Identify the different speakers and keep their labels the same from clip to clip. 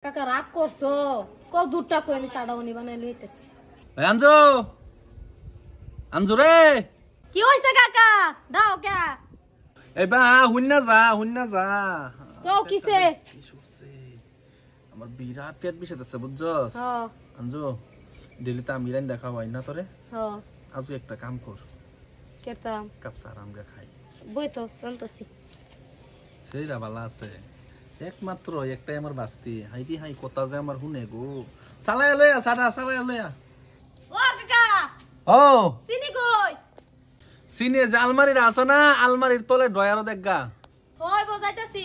Speaker 1: কাকা রাগ করছো কও দুধটা কই আমি চাটা উনি বানাই লইতেছি।
Speaker 2: আনজো আনজো রে
Speaker 1: কি হইছে কাকা দাও কে
Speaker 2: এবা হুন্না যা
Speaker 1: কও কিসে
Speaker 2: আমার বিরাট পেট বিষাইতেছে বুঝছস। আনজো দিলি তো আমি রাইন দেখা হয় না তোরে। আজও একটা কাম কর
Speaker 1: কেতাম
Speaker 2: কাপ সার আমরা খাই
Speaker 1: বই তো জানতাছি
Speaker 2: সেইরা ভালো আছে একমাত্র একটাই আমার বাস্তি হাইটি হাই কথা যে আমার হুনে গো চালায় লইয়া সাটা চালায় লইয়া।
Speaker 1: ও কাকা
Speaker 2: ও
Speaker 1: চিনি কই
Speaker 2: সিনে যে আলমারির আছে না আলমারির তলে ডয়ারও দেখগা
Speaker 1: হই বজাইতাছি।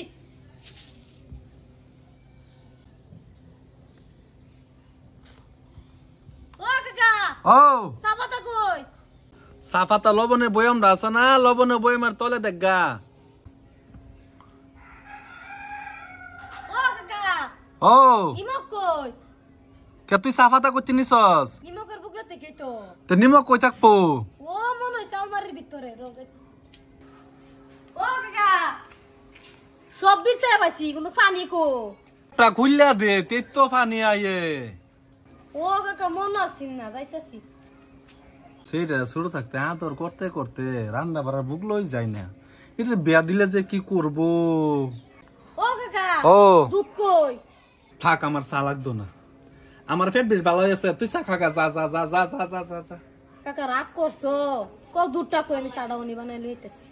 Speaker 1: ও কাকা
Speaker 2: ও
Speaker 1: সাবাতা কই
Speaker 2: সাফাতা লবণের বয়মটা আছে না লবণের বয়মের তলে দেখগা।
Speaker 1: ও কাকা
Speaker 2: ও
Speaker 1: নিমক কই
Speaker 2: কে তুই সাফাতা করতে নিছস
Speaker 1: নিমকের বুকলা থেকে তো
Speaker 2: তো নিমক কই থাকবো
Speaker 1: ও মনে হইছে আলমারির ভিতরে রোজাই। ও কাকা সব বিছে পাইছি কিন্তু পানি কো
Speaker 2: টা খুললা দে তে তো পানি আইয়ে।
Speaker 1: ও কাকা মনে আছিস না যাইতাছি।
Speaker 2: সেইটা ছোট থাকতে আদর করতে করতে রান্না বাড়ার বুক লই যায় না এটা বিয়া দিলে যে কি করব।
Speaker 1: ও কাকা
Speaker 2: ও
Speaker 1: দুধ কই
Speaker 2: থাক আমার চা লাগতো না আমার পেট বেশ ভালো হয়েছে তুই চা খাগা যা যা যা যা যা যা যা।
Speaker 1: কাকা রাগ করছো কও দুধটা কই আমি চাটা উনি বানাই লইতেছি।